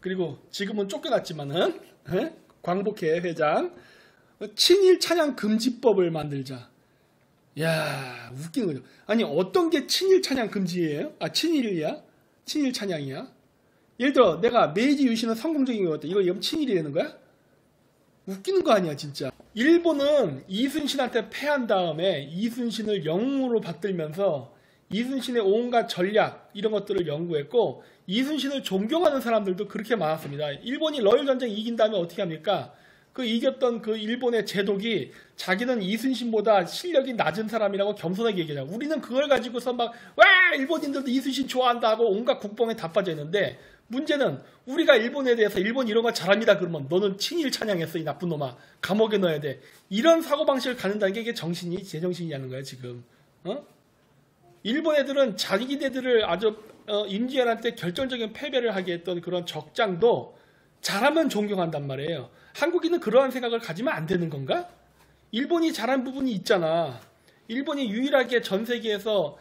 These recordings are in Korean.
그리고 지금은 쫓겨났지만은 광복회 회장 친일 찬양 금지법을 만들자. 야, 웃기는 거죠. 아니, 어떤 게 친일 찬양 금지예요? 아, 친일이야? 친일 찬양이야? 예를 들어 내가 메이지 유신은 성공적인 것 같다. 이거 친일이라는 거야? 웃기는 거 아니야 진짜. 일본은 이순신한테 패한 다음에 이순신을 영웅으로 받들면서 이순신의 온갖 전략 이런 것들을 연구했고 이순신을 존경하는 사람들도 그렇게 많았습니다. 일본이 러일 전쟁 이긴 다음에 어떻게 합니까? 그 이겼던 그 일본의 제독이 자기는 이순신보다 실력이 낮은 사람이라고 겸손하게 얘기하잖아. 우리는 그걸 가지고서 막 와 일본인들도 이순신 좋아한다 하고 온갖 국뽕에 다 빠져 있는데 문제는 우리가 일본에 대해서 일본 이런 거 잘합니다 그러면 너는 친일 찬양했어 이 나쁜 놈아 감옥에 넣어야 돼. 이런 사고방식을 갖는다는 게 이게 정신이 제정신이냐는 거야 지금. 일본 애들은 자기네들을 아주 임진왜란때 결정적인 패배를 하게 했던 그런 적장도 잘하면 존경한단 말이에요. 한국인은 그러한 생각을 가지면 안 되는 건가? 일본이 잘한 부분이 있잖아. 일본이 유일하게 전 세계에서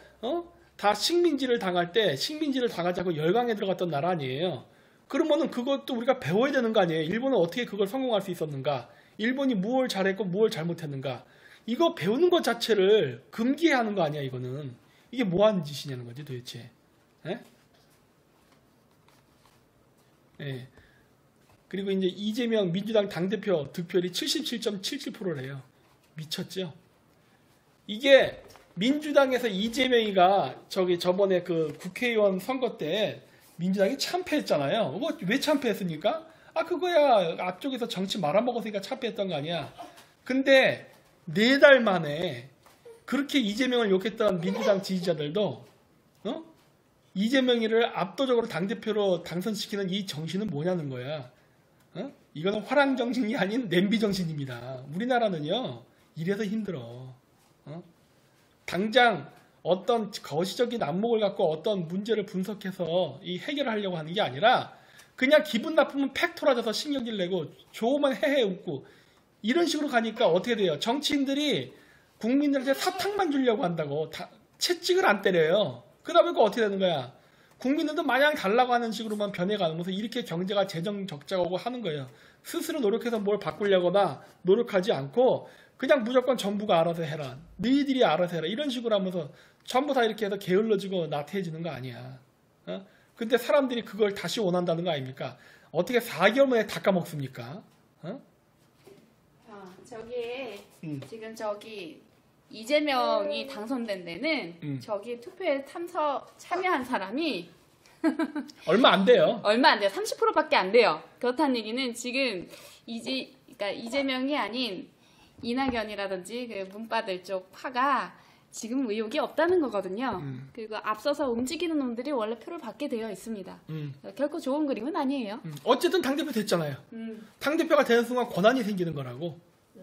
다 식민지를 당할 때 식민지를 당하자고 열강에 들어갔던 나라 아니에요. 그러면은 그것도 우리가 배워야 되는 거 아니에요. 일본은 어떻게 그걸 성공할 수 있었는가? 일본이 무엇을 잘했고 무엇을 잘못했는가? 이거 배우는 것 자체를 금기해야 하는 거 아니야 이거는. 이게 뭐 하는 짓이냐는 거지 도대체. 에? 예. 그리고 이제 이재명 민주당 당대표 득표율이 77.77%래요. 미쳤죠? 이게 민주당에서 이재명이가 저번에 그 국회의원 선거 때 민주당이 참패했잖아요. 왜 참패했습니까? 아 그거야 앞쪽에서 정치 말아먹었으니까 참패했던 거 아니야. 근데 4달 만에 그렇게 이재명을 욕했던 민주당 지지자들도 이재명이를 압도적으로 당대표로 당선시키는 이 정신은 뭐냐는 거야. 이거는 화랑정신이 아닌 냄비정신입니다. 우리나라는요 이래서 힘들어. 당장 어떤 거시적인 안목을 갖고 어떤 문제를 분석해서 이 해결을 하려고 하는 게 아니라 그냥 기분 나쁘면 팩 토라져서 신경질 내고 좋으면 헤헤 웃고 이런 식으로 가니까 어떻게 돼요? 정치인들이 국민들한테 사탕만 주려고 한다고 채찍을 안 때려요. 그러다 보니까 어떻게 되는 거야? 국민들도 마냥 달라고 하는 식으로만 변해가면서 이렇게 경제가 재정 적자가 오고 하는 거예요. 스스로 노력해서 뭘 바꾸려거나 노력하지 않고 그냥 무조건 정부가 알아서 해라. 너희들이 알아서 해라. 이런 식으로 하면서 전부 다 이렇게 해서 게을러지고 나태해지는 거 아니야. 근데 사람들이 그걸 다시 원한다는 거 아닙니까? 어떻게 4개월 만에 다 까먹습니까? 저기에 지금 이재명이 당선된 데는 저기 투표에 참여한 사람이 얼마 안 돼요. 얼마 안 돼요. 30%밖에 안 돼요. 그렇다는 얘기는 지금 그러니까 이재명이 아닌 이낙연이라든지 그 문바들 쪽 파가 지금 의욕이 없다는 거거든요. 그리고 앞서서 움직이는 놈들이 원래 표를 받게 되어 있습니다. 결코 좋은 그림은 아니에요. 어쨌든 당대표 됐잖아요. 당대표가 되는 순간 권한이 생기는 거라고.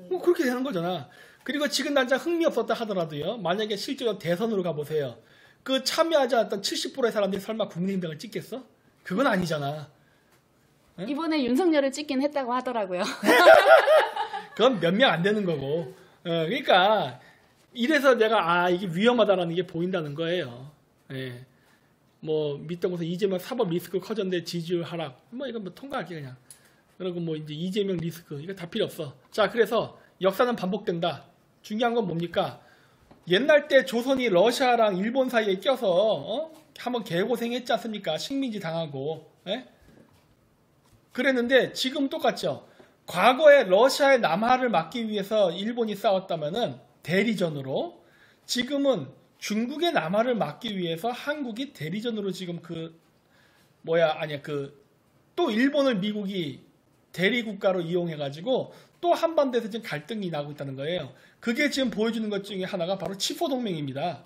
뭐 그렇게 되는 거잖아. 그리고 지금 당장 흥미 없었다 하더라도요. 만약에 실제로 대선으로 가보세요. 그 참여하지 않았던 70%의 사람들이 설마 국민의힘당을 찍겠어? 그건 아니잖아. 응? 이번에 윤석열을 찍긴 했다고 하더라고요. 그건 몇 명 안 되는 거고. 그러니까 이래서 내가 이게 위험하다라는 게 보인다는 거예요. 예. 뭐 밑에 보서 이재명 사법 리스크 커졌는데 지지율 하락. 뭐 이건 뭐 통과할게 그냥. 그리고 뭐 이제 이재명 리스크 이거 다 필요 없어. 자 그래서 역사는 반복된다. 중요한 건 뭡니까? 옛날 때 조선이 러시아랑 일본 사이에 껴서 한번 개고생했지 않습니까? 식민지 당하고. 예? 그랬는데 지금 똑같죠. 과거에 러시아의 남하를 막기 위해서 일본이 싸웠다면은 대리전으로 지금은 중국의 남하를 막기 위해서 한국이 대리전으로 지금 또 일본을 미국이 대리국가로 이용해가지고 또 한반도에서 지금 갈등이 나고 있다는 거예요. 그게 지금 보여주는 것 중에 하나가 바로 치포동맹입니다.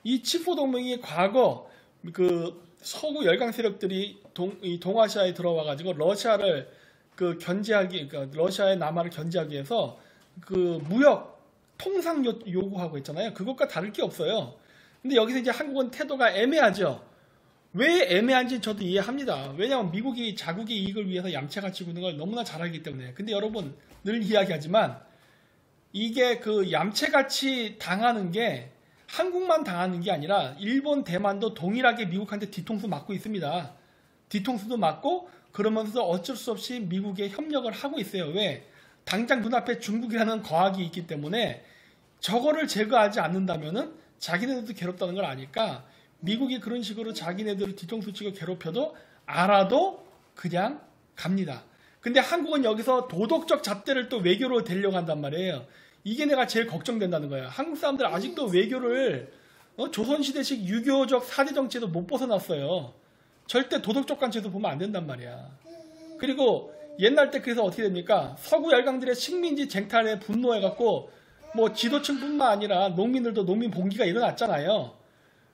이 치포동맹이 과거 그 서구 열강 세력들이 동아시아에 들어와가지고 러시아를 그러니까 러시아의 남하를 견제하기 위해서 그 무역 통상 요구하고 있잖아요. 그것과 다를 게 없어요. 근데 여기서 이제 한국은 태도가 애매하죠. 왜 애매한지 저도 이해합니다. 왜냐하면 미국이 자국의 이익을 위해서 얌체같이 구는 걸 너무나 잘 알기 때문에. 근데 여러분 늘 이야기하지만 이게 그 얌체같이 당하는 게 한국만 당하는 게 아니라 일본, 대만도 동일하게 미국한테 뒤통수 맞고 있습니다. 뒤통수도 맞고 그러면서 어쩔 수 없이 미국에 협력을 하고 있어요. 왜? 당장 눈앞에 중국이라는 거악이 있기 때문에 저거를 제거하지 않는다면은 자기네들도 괴롭다는 걸 아니까 미국이 그런 식으로 자기네들을 뒤통수 치고 괴롭혀도 알아도 그냥 갑니다. 근데 한국은 여기서 도덕적 잣대를 또 외교로 대려고 한단 말이에요. 이게 내가 제일 걱정된다는 거야. 한국 사람들 아직도 외교를 조선시대식 유교적 사대 정치에도 못 벗어났어요. 절대 도덕적 관점에서 보면 안 된단 말이야. 그리고 옛날 때 그래서 어떻게 됩니까? 서구 열강들의 식민지 쟁탈에 분노해갖고 뭐 지도층뿐만 아니라 농민들도 농민 봉기가 일어났잖아요.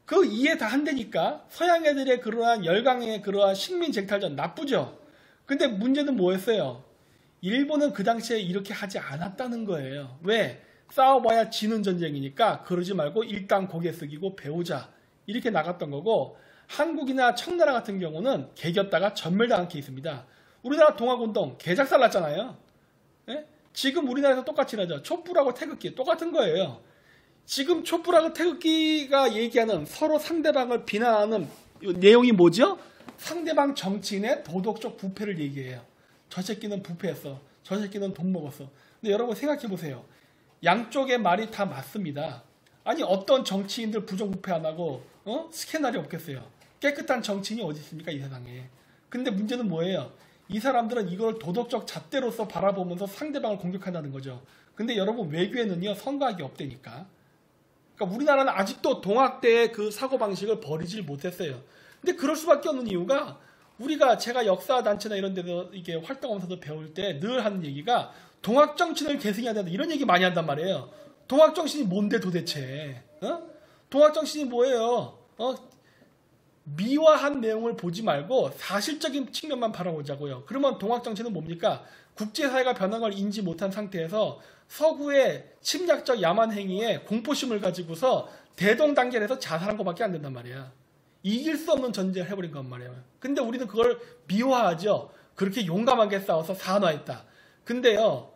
그 이해 다 한다니까 서양 애들의 그러한 열강의 그러한 식민 쟁탈전 나쁘죠. 근데 문제는 뭐였어요? 일본은 그 당시에 이렇게 하지 않았다는 거예요. 왜? 싸워봐야 지는 전쟁이니까 그러지 말고 일단 고개 숙이고 배우자 이렇게 나갔던 거고 한국이나 청나라 같은 경우는 개겼다가 전멸당한 케이스입니다. 우리나라 동학운동 개작살 났잖아요. 예? 지금 우리나라에서 똑같이 하죠. 촛불하고 태극기 똑같은 거예요. 지금 촛불하고 태극기가 얘기하는 서로 상대방을 비난하는 내용이 뭐죠? 상대방 정치인의 도덕적 부패를 얘기해요. 저 새끼는 부패했어. 저 새끼는 돈 먹었어. 근데 여러분 생각해 보세요. 양쪽의 말이 다 맞습니다. 아니 어떤 정치인들 부정부패 안 하고 스캔날이 없겠어요. 깨끗한 정치인이 어디 있습니까 이 세상에. 근데 문제는 뭐예요? 이 사람들은 이걸 도덕적 잣대로서 바라보면서 상대방을 공격한다는 거죠. 근데 여러분 외교에는요 선각이 없다니까. 그러니까 우리나라는 아직도 동학대의 그 사고방식을 버리질 못했어요. 근데 그럴 수밖에 없는 이유가 우리가 제가 역사단체나 이런 데서 이게 활동하면서도 배울 때 늘 하는 얘기가 동학정신을 계승해야 된다 이런 얘기 많이 한단 말이에요. 동학정신이 뭔데 도대체? 동학정신이 뭐예요? 미화한 내용을 보지 말고 사실적인 측면만 바라보자고요. 그러면 동학정신은 뭡니까? 국제사회가 변한 걸 인지 못한 상태에서 서구의 침략적 야만 행위에 공포심을 가지고서 대동단결해서 자살한 것밖에 안 된단 말이야. 이길 수 없는 전쟁을 해버린 건 말이에요. 근데 우리는 그걸 미화하죠. 그렇게 용감하게 싸워서 산화했다. 근데요,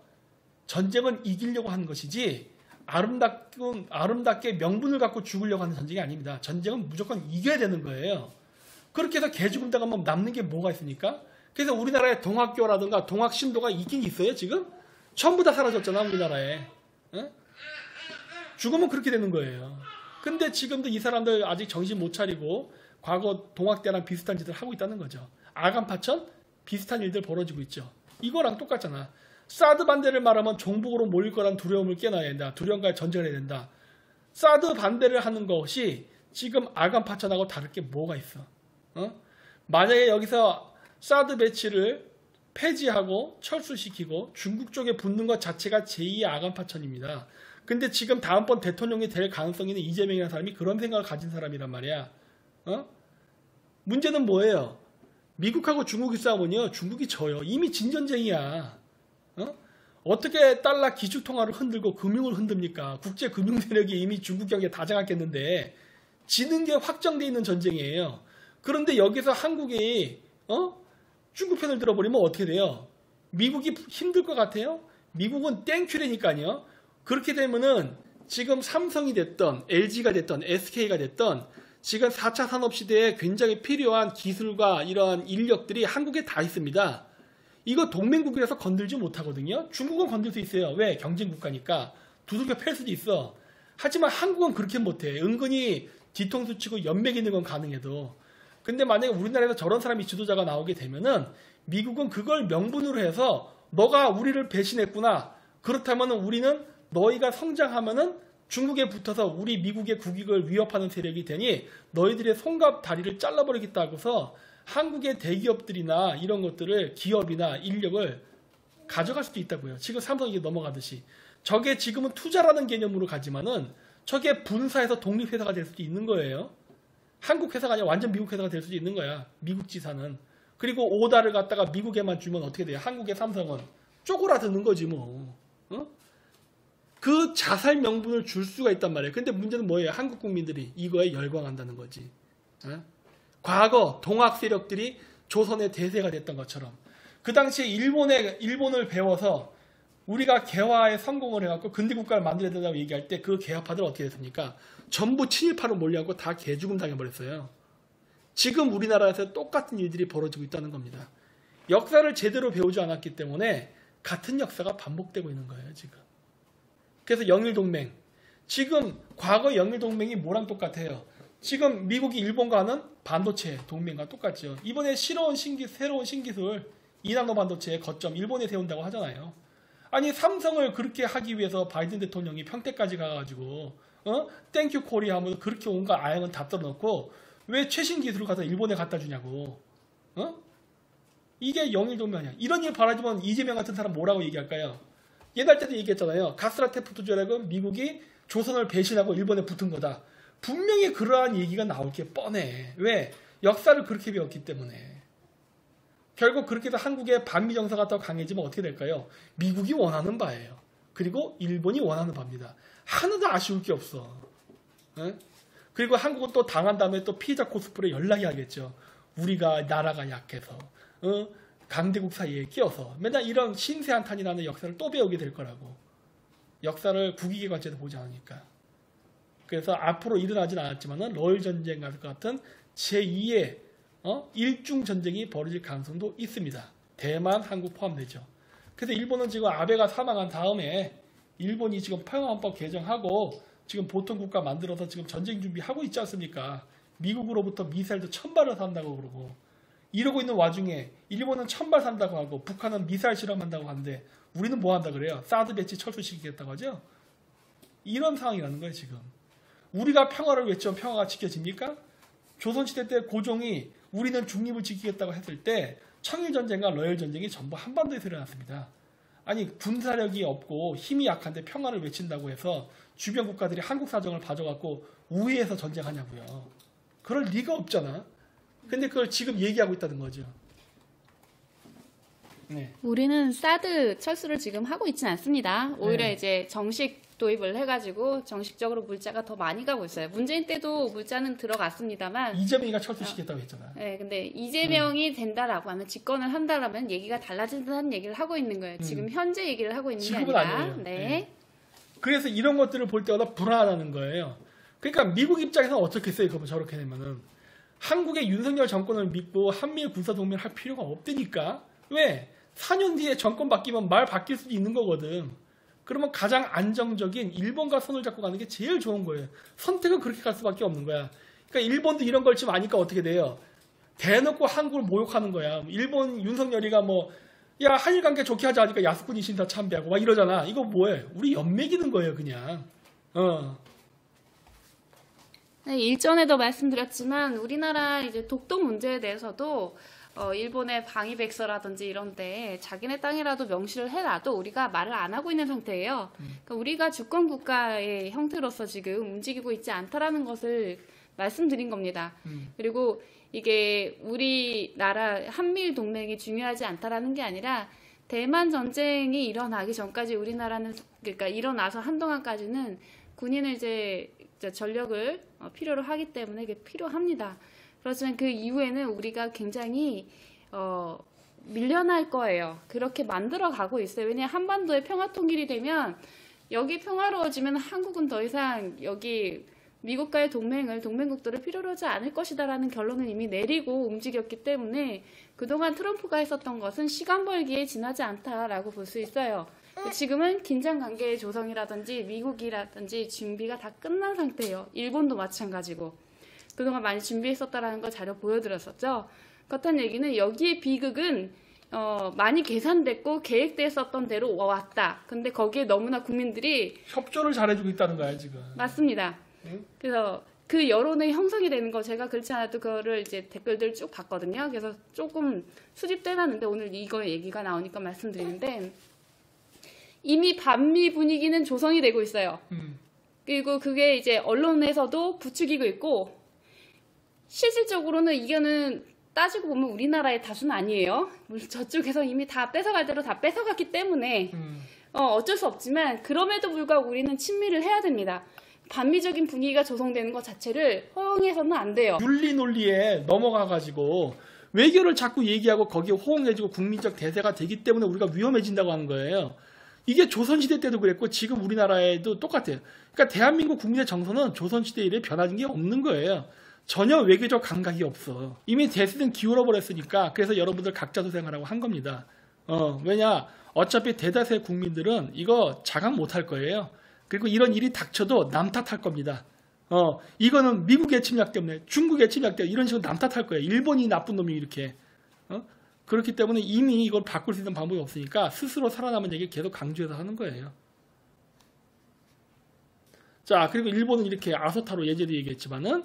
전쟁은 이기려고 하는 것이지 아름답게 명분을 갖고 죽으려고 하는 전쟁이 아닙니다. 전쟁은 무조건 이겨야 되는 거예요. 그렇게 해서 개죽음 당하면 남는 게 뭐가 있습니까? 그래서 우리나라의 동학교라든가 동학신도가 있긴 있어요 지금? 전부 다 사라졌잖아 우리나라에. 죽으면 그렇게 되는 거예요. 근데 지금도 이 사람들 아직 정신 못 차리고 과거 동학대랑 비슷한 짓을 하고 있다는 거죠. 아간파천 비슷한 일들 벌어지고 있죠. 이거랑 똑같잖아. 사드 반대를 말하면 종북으로 몰릴 거란 두려움을 깨놔야 된다. 두려움과 전쟁을 해야 된다. 사드 반대를 하는 것이 지금 아간파천하고 다를 게 뭐가 있어? 만약에 여기서 사드 배치를 폐지하고 철수시키고 중국 쪽에 붙는 것 자체가 제2의 아간파천입니다. 근데 지금 다음번 대통령이 될 가능성이 있는 이재명이라는 사람이 그런 생각을 가진 사람이란 말이야. 문제는 뭐예요? 미국하고 중국이 싸우면요. 중국이 져요. 이미 진전쟁이야. 어떻게 달러 기축통화를 흔들고 금융을 흔듭니까? 국제금융세력이 이미 중국 경기에 다 장악했는데 지는 게 확정돼 있는 전쟁이에요. 그런데 여기서 한국이 중국 편을 들어버리면 어떻게 돼요? 미국이 힘들 것 같아요? 미국은 땡큐라니까요. 그렇게 되면은 지금 삼성이 됐던 LG가 됐던 SK가 됐던 지금 4차 산업시대에 굉장히 필요한 기술과 이러한 인력들이 한국에 다 있습니다. 이거 동맹국이라서 건들지 못하거든요. 중국은 건들 수 있어요. 왜? 경쟁국가니까. 두들겨 팰 수도 있어. 하지만 한국은 그렇게 못해. 은근히 뒤통수 치고 연맥 있는 건 가능해도. 근데 만약에 우리나라에서 저런 사람이 지도자가 나오게 되면은 미국은 그걸 명분으로 해서 너가 우리를 배신했구나. 그렇다면 우리는 너희가 성장하면은 중국에 붙어서 우리 미국의 국익을 위협하는 세력이 되니 너희들의 손과 다리를 잘라버리겠다 하고서 한국의 대기업들이나 이런 것들을 기업이나 인력을 가져갈 수도 있다고요. 지금 삼성이 넘어가듯이. 저게 지금은 투자라는 개념으로 가지만은 저게 분사해서 독립회사가 될 수도 있는 거예요. 한국 회사가 아니라 완전 미국 회사가 될 수도 있는 거야. 미국 지사는. 그리고 오다를 갖다가 미국에만 주면 어떻게 돼요? 한국의 삼성은 쪼그라드는 거지 뭐. 그 자살 명분을 줄 수가 있단 말이에요. 근데 문제는 뭐예요? 한국 국민들이 이거에 열광한다는 거지. 과거 동학 세력들이 조선의 대세가 됐던 것처럼 그 당시에 일본을 배워서 우리가 개화에 성공을 해갖고 근대국가를 만들어야 된다고 얘기할 때 그 개화파들 어떻게 됐습니까? 전부 친일파로 몰려갖고 다 개죽음 당해버렸어요. 지금 우리나라에서 똑같은 일들이 벌어지고 있다는 겁니다. 역사를 제대로 배우지 않았기 때문에 같은 역사가 반복되고 있는 거예요, 지금. 그래서 영일동맹. 지금 과거 영일동맹이 뭐랑 똑같아요? 지금 미국이 일본과 하는 반도체 동맹과 똑같죠. 이번에 새로운 신기술, 이나노 반도체의 거점 일본에 세운다고 하잖아요. 아니 삼성을 그렇게 하기 위해서 바이든 대통령이 평택까지 가가지고 땡큐 코리아 하면서 그렇게 온갖 아양은 다 떨어놓고 왜 최신 기술을 가서 일본에 갖다 주냐고. 이게 영일동맹 아니야. 이런 일 바라지면 이재명 같은 사람 뭐라고 얘기할까요? 옛날 때도 얘기했잖아요. 가스라테프트 조약은 미국이 조선을 배신하고 일본에 붙은 거다. 분명히 그러한 얘기가 나올 게 뻔해. 왜? 역사를 그렇게 배웠기 때문에. 결국 그렇게 해서 한국의 반미 정서가 더 강해지면 어떻게 될까요? 미국이 원하는 바예요. 그리고 일본이 원하는 바입니다. 하나도 아쉬울 게 없어. 그리고 한국은 또 당한 다음에 또 피해자 코스프레 연락이 하겠죠. 우리가 나라가 약해서 강대국 사이에 끼어서 맨날 이런 신세한탄이 나는 역사를 또 배우게 될 거라고. 역사를 국익의 관점에서 보지 않으니까. 그래서 앞으로 일어나진 않았지만 러일 전쟁 같은 제2의 일중 전쟁이 벌어질 가능성도 있습니다. 대만, 한국 포함되죠. 그래서 일본은 지금 아베가 사망한 다음에 일본이 지금 평화헌법 개정하고 지금 보통국가 만들어서 지금 전쟁 준비하고 있지 않습니까? 미국으로부터 미사일도 1000발을 산다고 그러고 이러고 있는 와중에 일본은 1000발 산다고 하고 북한은 미사일 실험한다고 하는데 우리는 뭐 한다 그래요? 사드 배치 철수시키겠다고 하죠? 이런 상황이라는 거예요 지금. 우리가 평화를 외치면 평화가 지켜집니까? 조선시대 때 고종이 우리는 중립을 지키겠다고 했을 때 청일전쟁과 러일전쟁이 전부 한반도에서 일어났습니다. 아니 군사력이 없고 힘이 약한데 평화를 외친다고 해서 주변 국가들이 한국 사정을 봐줘갖고 우회해서 전쟁하냐고요. 그럴 리가 없잖아. 근데 그걸 지금 얘기하고 있다는 거죠. 네. 우리는 사드 철수를 지금 하고 있지는 않습니다. 오히려 이제 정식 도입을 해가지고 정식적으로 물자가 더 많이 가고 있어요. 문재인 때도 물자는 들어갔습니다만 이재명이가 철수시켰다고 했잖아. 네, 근데 이재명이 된다라고 하면 집권을 한다라면 얘기가 달라진다는 얘기를 하고 있는 거예요. 지금 현재 얘기를 하고 있는 게 아니라. 아니에요. 네. 그래서 이런 것들을 볼 때마다 불안하다는 거예요. 그러니까 미국 입장에서는 어떻겠어요? 그러면 저렇게 되면은 한국의 윤석열 정권을 믿고 한미일 군사동맹을 할 필요가 없다니까. 왜? 4년 뒤에 정권 바뀌면 말 바뀔 수도 있는 거거든. 그러면 가장 안정적인 일본과 손을 잡고 가는 게 제일 좋은 거예요. 선택은 그렇게 갈 수밖에 없는 거야. 그러니까 일본도 이런 걸 지금 아니까 어떻게 돼요? 대놓고 한국을 모욕하는 거야. 일본 윤석열이가 야 한일 관계 좋게 하자 하니까 야스쿠니 신사 참배하고 막 이러잖아. 이거 뭐예요? 우리 연맥이는 거예요 그냥. 네, 일전에도 말씀드렸지만 우리나라 이제 독도 문제에 대해서도 일본의 방위백서라든지 이런데 자기네 땅이라도 명시를 해놔도 우리가 말을 안 하고 있는 상태예요. 그러니까 우리가 주권 국가의 형태로서 지금 움직이고 있지 않다라는 것을 말씀드린 겁니다. 그리고 이게 우리나라 한미일 동맹이 중요하지 않다라는 게 아니라 대만 전쟁이 일어나기 전까지 우리나라는 그러니까 일어나서 한동안까지는 군인을 이제 전력을 필요로 하기 때문에 이게 필요합니다. 그렇지만 그 이후에는 우리가 굉장히 밀려날 거예요. 그렇게 만들어 가고 있어요. 왜냐하면 한반도의 평화 통일이 되면 여기 평화로워지면 한국은 더 이상 여기 미국과의 동맹국들을 필요로 하지 않을 것이다라는 결론을 이미 내리고 움직였기 때문에 그동안 트럼프가 했었던 것은 시간 벌기에 지나지 않다라고 볼 수 있어요. 지금은 긴장 관계의 조성이라든지 미국이라든지 준비가 다 끝난 상태예요. 일본도 마찬가지고. 그동안 많이 준비했었다라는 걸 자료 보여드렸었죠. 그렇다는 얘기는 여기에 비극은 많이 계산됐고 계획됐었던 대로 왔다. 근데 거기에 너무나 국민들이 협조를 잘해주고 있다는 거야 지금. 맞습니다. 응? 그래서 그 여론의 형성이 되는 거 제가 그렇지 않아도 그거를 이제 댓글들 쭉 봤거든요. 그래서 조금 수집돼놨는데 오늘 이거 얘기가 나오니까 말씀드리는데 이미 반미 분위기는 조성이 되고 있어요. 그리고 그게 이제 언론에서도 부추기고 있고 실질적으로는 이거는 따지고 보면 우리나라의 탓은 아니에요. 저쪽에서 이미 다 뺏어갈 대로 다 뺏어갔기 때문에 어쩔 수 없지만 그럼에도 불구하고 우리는 친미를 해야 됩니다. 반미적인 분위기가 조성되는 것 자체를 허용해서는 안 돼요. 윤리 논리에 넘어가가지고 외교를 자꾸 얘기하고 거기에 호응해주고 국민적 대세가 되기 때문에 우리가 위험해진다고 하는 거예요. 이게 조선시대 때도 그랬고 지금 우리나라에도 똑같아요. 그러니까 대한민국 국민의 정서는 조선시대 이래 변화진 게 없는 거예요. 전혀 외교적 감각이 없어. 이미 대세는 기울어 버렸으니까 그래서 여러분들 각자 소생하라고 한 겁니다. 왜냐 어차피 대다수의 국민들은 이거 자각 못할 거예요. 그리고 이런 일이 닥쳐도 남 탓할 겁니다. 이거는 미국의 침략 때문에 중국의 침략 때문에 이런 식으로 남 탓할 거예요. 일본이 나쁜 놈이 이렇게. 그렇기 때문에 이미 이걸 바꿀 수 있는 방법이 없으니까 스스로 살아남은 얘기 계속 강조해서 하는 거예요. 자, 그리고 일본은 이렇게 아소타로 예제도 얘기했지만은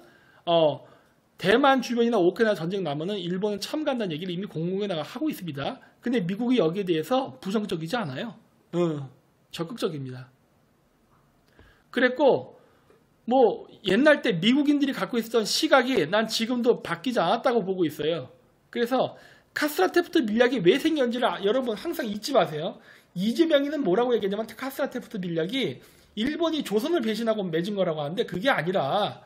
대만 주변이나 오키나와 전쟁 나면은 일본은 참가한다는 얘기를 이미 공공연하게 하고 있습니다. 근데 미국이 여기에 대해서 부정적이지 않아요. 적극적입니다. 그랬고 뭐 옛날 때 미국인들이 갖고 있었던 시각이 난 지금도 바뀌지 않았다고 보고 있어요. 그래서 카스트라테프트 밀약이 왜 생겼는지를 여러분 항상 잊지 마세요. 이재명이는 뭐라고 얘기했냐면 카스트라테프트 밀약이 일본이 조선을 배신하고 맺은 거라고 하는데 그게 아니라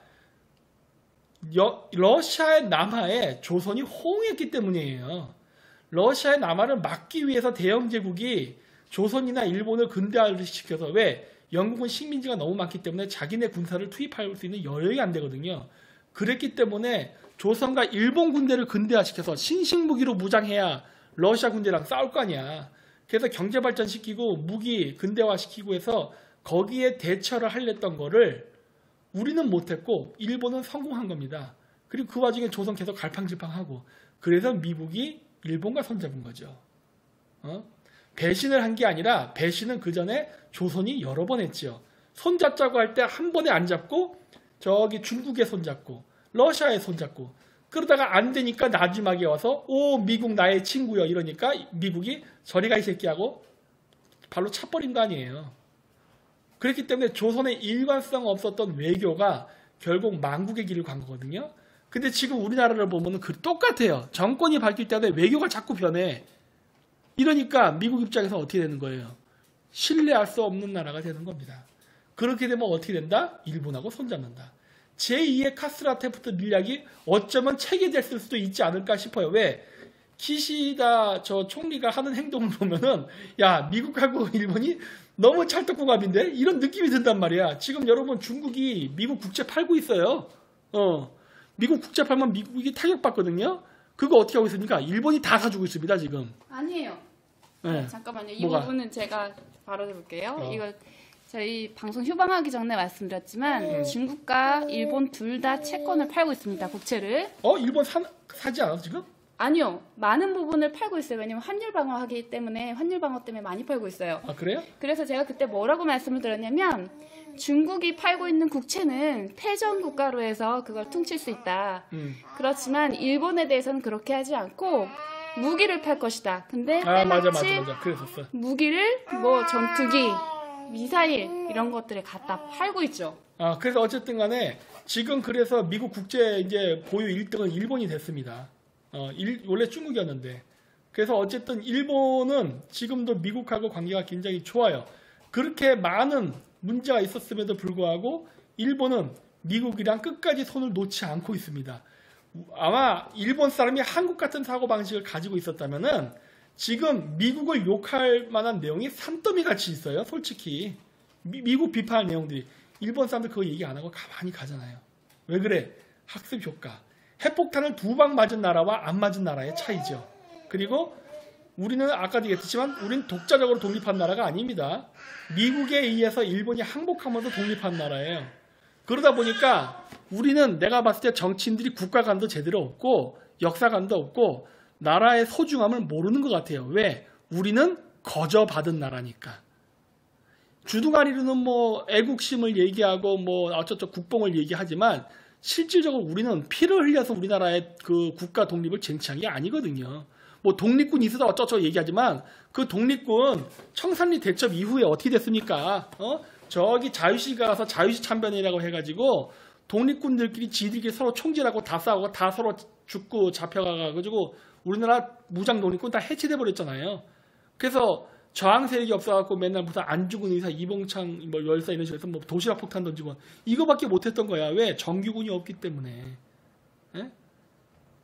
러시아의 남하에 조선이 호응했기 때문이에요. 러시아의 남하를 막기 위해서 대영 제국이 조선이나 일본을 근대화시켜서 왜? 영국은 식민지가 너무 많기 때문에 자기네 군사를 투입할 수 있는 여력이 안 되거든요. 그랬기 때문에 조선과 일본 군대를 근대화시켜서 신식무기로 무장해야 러시아 군대랑 싸울 거 아니야. 그래서 경제 발전시키고 무기 근대화시키고 해서 거기에 대처를 하려던 거를 우리는 못했고 일본은 성공한 겁니다. 그리고 그 와중에 조선 계속 갈팡질팡하고 그래서 미국이 일본과 손잡은 거죠. 배신을 한 게 아니라 배신은 그 전에 조선이 여러 번 했지요. 손잡자고 할 때 한 번에 안 잡고 저기 중국에 손잡고 러시아에 손잡고 그러다가 안 되니까 마지막에 와서 오 미국 나의 친구여 이러니까 미국이 저리 가 이 새끼하고 발로 차버린 거 아니에요. 그렇기 때문에 조선의 일관성 없었던 외교가 결국 망국의 길을 간 거거든요. 근데 지금 우리나라를 보면 똑같아요. 정권이 바뀔 때마다 외교가 자꾸 변해. 이러니까 미국 입장에서 어떻게 되는 거예요? 신뢰할 수 없는 나라가 되는 겁니다. 그렇게 되면 어떻게 된다? 일본하고 손잡는다. 제2의 카스트라테프트 밀약이 어쩌면 체계됐을 수도 있지 않을까 싶어요. 왜? 기시다 저 총리가 하는 행동을 보면은 야 미국하고 일본이 너무 찰떡궁합인데 이런 느낌이 든단 말이야. 지금 여러분 중국이 미국 국채 팔고 있어요. 미국 국채 팔면 미국이 타격받거든요. 그거 어떻게 하고 있습니까? 일본이 다 사주고 있습니다 지금. 아니에요. 네. 잠깐만요. 이 뭐가? 부분은 제가 바로 해볼게요. 이거 저희 방송 휴방하기 전에 말씀드렸지만 중국과 일본 둘 다 채권을 팔고 있습니다. 국채를. 일본 사지 않아 지금? 아니요. 많은 부분을 팔고 있어요. 왜냐면 환율 방어하기 때문에 환율 방어 때문에 많이 팔고 있어요. 아 그래요? 그래서 제가 그때 뭐라고 말씀을 드렸냐면 중국이 팔고 있는 국채는 패전 국가로 해서 그걸 퉁칠 수 있다. 그렇지만 일본에 대해서는 그렇게 하지 않고 무기를 팔 것이다. 근데 맞아. 때마침 그랬었어. 무기를 뭐 전투기, 미사일 이런 것들을 갖다 팔고 있죠. 그래서 어쨌든 간에 지금 그래서 미국 국제 이제 보유 1등은 일본이 됐습니다. 원래 중국이었는데. 그래서 어쨌든 일본은 지금도 미국하고 관계가 굉장히 좋아요. 그렇게 많은 문제가 있었음에도 불구하고 일본은 미국이랑 끝까지 손을 놓지 않고 있습니다. 아마 일본 사람이 한국 같은 사고방식을 가지고 있었다면은 지금 미국을 욕할 만한 내용이 산더미 같이 있어요. 솔직히. 미국 비판할 내용들이. 일본 사람들 그거 얘기 안 하고 가만히 가잖아요. 왜 그래? 학습 효과. 핵폭탄을 2방 맞은 나라와 안 맞은 나라의 차이죠. 그리고 우리는 아까도 얘기했지만 우린 독자적으로 독립한 나라가 아닙니다. 미국에 의해서 일본이 항복하면서 독립한 나라예요. 그러다 보니까 우리는 내가 봤을 때 정치인들이 국가관도 제대로 없고 역사관도 없고 나라의 소중함을 모르는 것 같아요. 왜? 우리는 거저받은 나라니까. 주둥아리로는 뭐 애국심을 얘기하고 뭐 어쩌고 국뽕을 얘기하지만 실질적으로 우리는 피를 흘려서 우리나라의 그 국가 독립을 쟁취한 게 아니거든요. 뭐 독립군 있어서 어쩌고 얘기하지만 그 독립군 청산리 대첩 이후에 어떻게 됐습니까? 저기 자유시가 가서 자유시 참변이라고 해가지고 독립군들끼리 지들끼리 서로 총질하고 다 싸우고 다 서로 죽고 잡혀가가지고 우리나라 무장 독립군 다 해체돼 버렸잖아요. 그래서 저항 세력이 없어갖고 맨날 무슨 안 죽은 의사 이봉창 뭐 열사 이런 식으로 해서 뭐 도시락 폭탄 던지고 이거밖에 못했던 거야. 왜? 정규군이 없기 때문에. 예?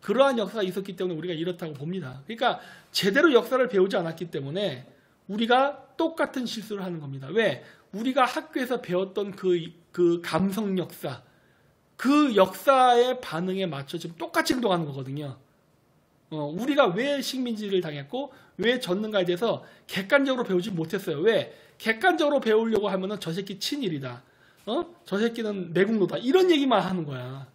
그러한 역사가 있었기 때문에 우리가 이렇다고 봅니다. 그러니까 제대로 역사를 배우지 않았기 때문에 우리가 똑같은 실수를 하는 겁니다. 왜? 우리가 학교에서 배웠던 그 감성 역사, 그 역사의 반응에 맞춰 지금 똑같이 행동하는 거거든요. 우리가 왜 식민지를 당했고 왜 졌는가에 대해서 객관적으로 배우지 못했어요. 왜? 객관적으로 배우려고 하면은 저 새끼 친일이다. 저 새끼는 내국노다. 이런 얘기만 하는 거야.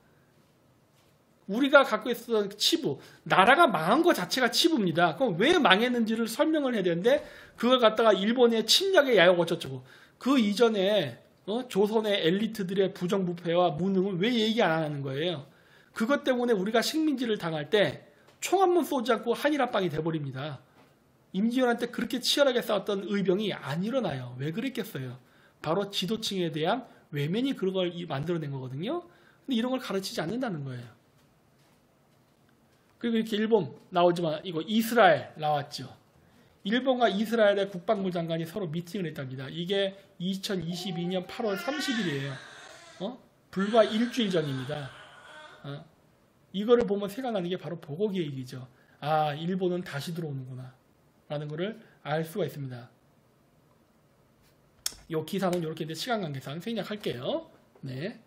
우리가 갖고 있었던 치부, 나라가 망한 것 자체가 치부입니다. 그럼 왜 망했는지를 설명을 해야 되는데 그걸 갖다가 일본의 침략의 야욕 어쩌고 그 이전에 조선의 엘리트들의 부정부패와 무능을 왜 얘기 안 하는 거예요? 그것 때문에 우리가 식민지를 당할 때 총 한 번 쏘지 않고 한일합방이 돼버립니다. 임지연한테 그렇게 치열하게 싸웠던 의병이 안 일어나요. 왜 그랬겠어요? 바로 지도층에 대한 외면이 그런 걸 만들어낸 거거든요. 근데 이런 걸 가르치지 않는다는 거예요. 그리고 이렇게 일본 나오지만 이거 이스라엘 나왔죠. 일본과 이스라엘의 국방부 장관이 서로 미팅을 했답니다. 이게 2022년 8월 30일이에요. 불과 일주일 전입니다. 이거를 보면 생각나는 게 바로 보고계획이죠. 아, 일본은 다시 들어오는구나 라는 것을 알 수가 있습니다. 이 기사는 이렇게 이제 시간 관계상 생략할게요. 네.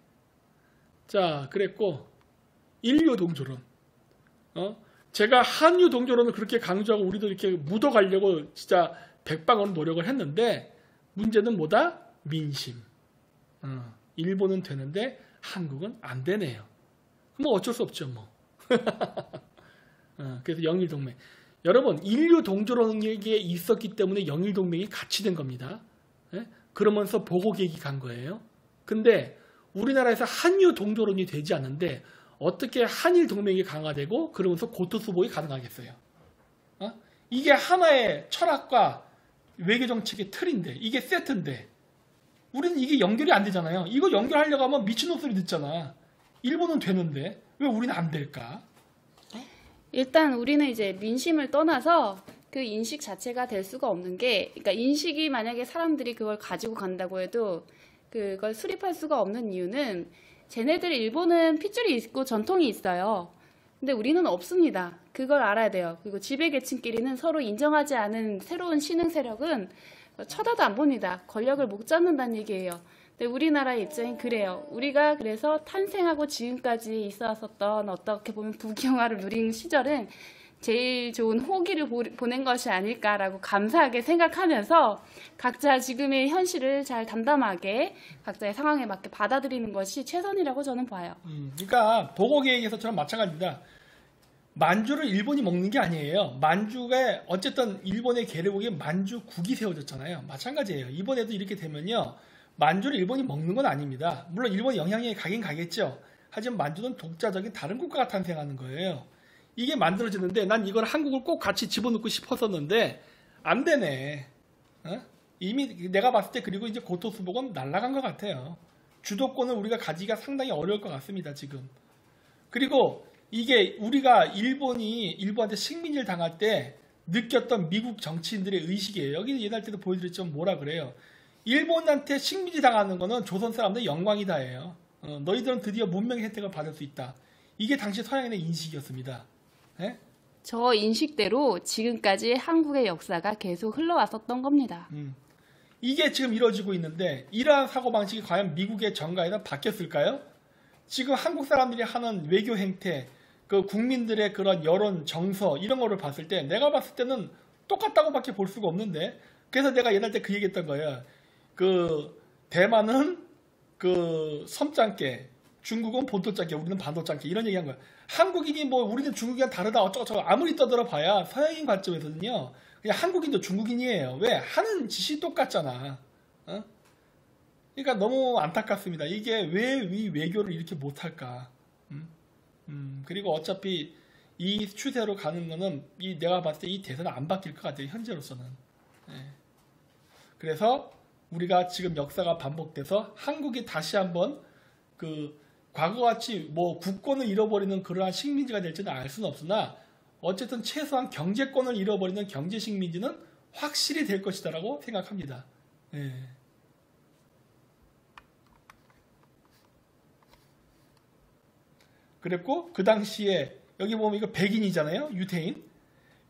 자, 그랬고 인류 동조론. 제가 한유 동조론을 그렇게 강조하고 우리도 이렇게 묻어가려고 진짜 백방으로 노력을 했는데 문제는 뭐다? 민심. 일본은 되는데 한국은 안 되네요. 뭐 어쩔 수 없죠, 뭐. 그래서 영일동맹. 여러분, 인류 동조론이 있었기 때문에 영일동맹이 같이 된 겁니다. 그러면서 보고계획이 간 거예요. 근데 우리나라에서 한유 동조론이 되지 않는데 어떻게 한일 동맹이 강화되고 그러면서 고토 수복이 가능하겠어요? 이게 하나의 철학과 외교 정책의 틀인데 이게 세트인데 우리는 이게 연결이 안 되잖아요. 이거 연결하려고 하면 미친놈 소리 듣잖아. 일본은 되는데 왜 우리는 안 될까? 일단 우리는 이제 민심을 떠나서 그 인식 자체가 될 수가 없는 게, 그러니까 인식이 만약에 사람들이 그걸 가지고 간다고 해도 그걸 수립할 수가 없는 이유는 쟤네들 일본은 핏줄이 있고 전통이 있어요. 근데 우리는 없습니다. 그걸 알아야 돼요. 그리고 지배계층끼리는 서로 인정하지 않은 새로운 신흥 세력은 쳐다도 안 봅니다. 권력을 못 잡는다는 얘기예요. 근데 우리나라의 입장이 그래요. 우리가 그래서 탄생하고 지금까지 있었던 어떻게 보면 부귀영화를 누린 시절은 제일 좋은 호기를 보낸 것이 아닐까라고 감사하게 생각하면서 각자 지금의 현실을 잘 담담하게 각자의 상황에 맞게 받아들이는 것이 최선이라고 저는 봐요. 그러니까 보고계획에서처럼 마찬가지입니다. 만주를 일본이 먹는 게 아니에요. 만주가 어쨌든 일본의 계례국에 만주국이 세워졌잖아요. 마찬가지예요. 이번에도 이렇게 되면요. 만주를 일본이 먹는 건 아닙니다. 물론 일본이 영향력이 가긴 가겠죠. 하지만 만주는 독자적인 다른 국가가 탄생하는 거예요. 이게 만들어지는데 난 이걸 한국을 꼭 같이 집어넣고 싶었었는데 안 되네. 이미 내가 봤을 때 그리고 이제 고토 수복은 날아간 것 같아요. 주도권을 우리가 가지기가 상당히 어려울 것 같습니다. 지금. 그리고 이게 우리가 일본한테 식민지를 당할 때 느꼈던 미국 정치인들의 의식이에요. 여기 옛날 때도 보여드렸지만 뭐라 그래요. 일본한테 식민지 당하는 거는 조선 사람들의 영광이다예요. 너희들은 드디어 문명의 혜택을 받을 수 있다. 이게 당시 서양인의 인식이었습니다. 저 인식대로 지금까지 한국의 역사가 계속 흘러왔었던 겁니다. 이게 지금 이루어지고 있는데 이러한 사고방식이 과연 미국의 정가에는 바뀌었을까요? 지금 한국 사람들이 하는 외교 행태, 그 국민들의 그런 여론, 정서 이런 거를 봤을 때 내가 봤을 때는 똑같다고밖에 볼 수가 없는데 그래서 내가 옛날 때 그 얘기했던 거예요. 그 대만은 그 섬짱깨, 중국은 본토짱깨, 우리는 반도짱깨 이런 얘기한 거야. 한국인이 뭐 우리는 중국이랑 다르다 어쩌고저쩌고 아무리 떠들어봐야 서양인 관점에서는요. 그냥 한국인도 중국인이에요. 왜? 하는 짓이 똑같잖아. 그러니까 너무 안타깝습니다. 이게 왜 이 외교를 이렇게 못할까? 그리고 어차피 이 추세로 가는 거는 내가 봤을 때 이 대세는 안 바뀔 것 같아요. 현재로서는. 그래서 우리가 지금 역사가 반복돼서 한국이 다시 한번 그 과거같이 뭐 국권을 잃어버리는 그러한 식민지가 될지는 알 수는 없으나 어쨌든 최소한 경제권을 잃어버리는 경제 식민지는 확실히 될 것이다라고 생각합니다. 그랬고 그 당시에 여기 보면 이거 백인이잖아요. 유태인.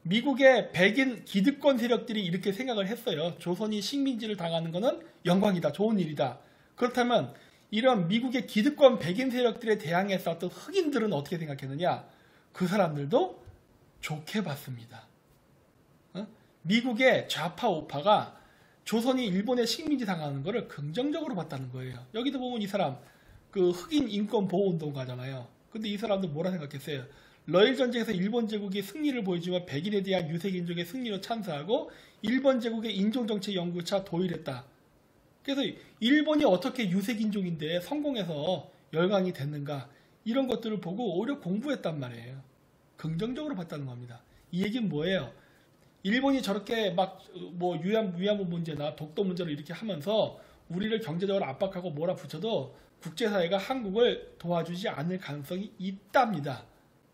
미국의 백인 기득권 세력들이 이렇게 생각을 했어요. 조선이 식민지를 당하는 것은 영광이다. 좋은 일이다. 그렇다면 이런 미국의 기득권 백인 세력들에 대항해 싸웠던 흑인들은 어떻게 생각했느냐? 그 사람들도 좋게 봤습니다. 미국의 좌파 우파가 조선이 일본의 식민지 당하는 것을 긍정적으로 봤다는 거예요. 여기도 보면 이 사람 그 흑인 인권 보호 운동가잖아요. 근데 이 사람도 뭐라 생각했어요? 러일 전쟁에서 일본 제국이 승리를 보여주며 백인에 대한 유색인종의 승리로 찬사하고 일본 제국의 인종정책 연구차 도입했다. 그래서 일본이 어떻게 유색인종인데 성공해서 열강이 됐는가 이런 것들을 보고 오히려 공부했단 말이에요. 긍정적으로 봤다는 겁니다. 이 얘기는 뭐예요? 일본이 저렇게 막 뭐 위안부 문제나 독도 문제를 이렇게 하면서 우리를 경제적으로 압박하고 몰아붙여도 국제사회가 한국을 도와주지 않을 가능성이 있답니다.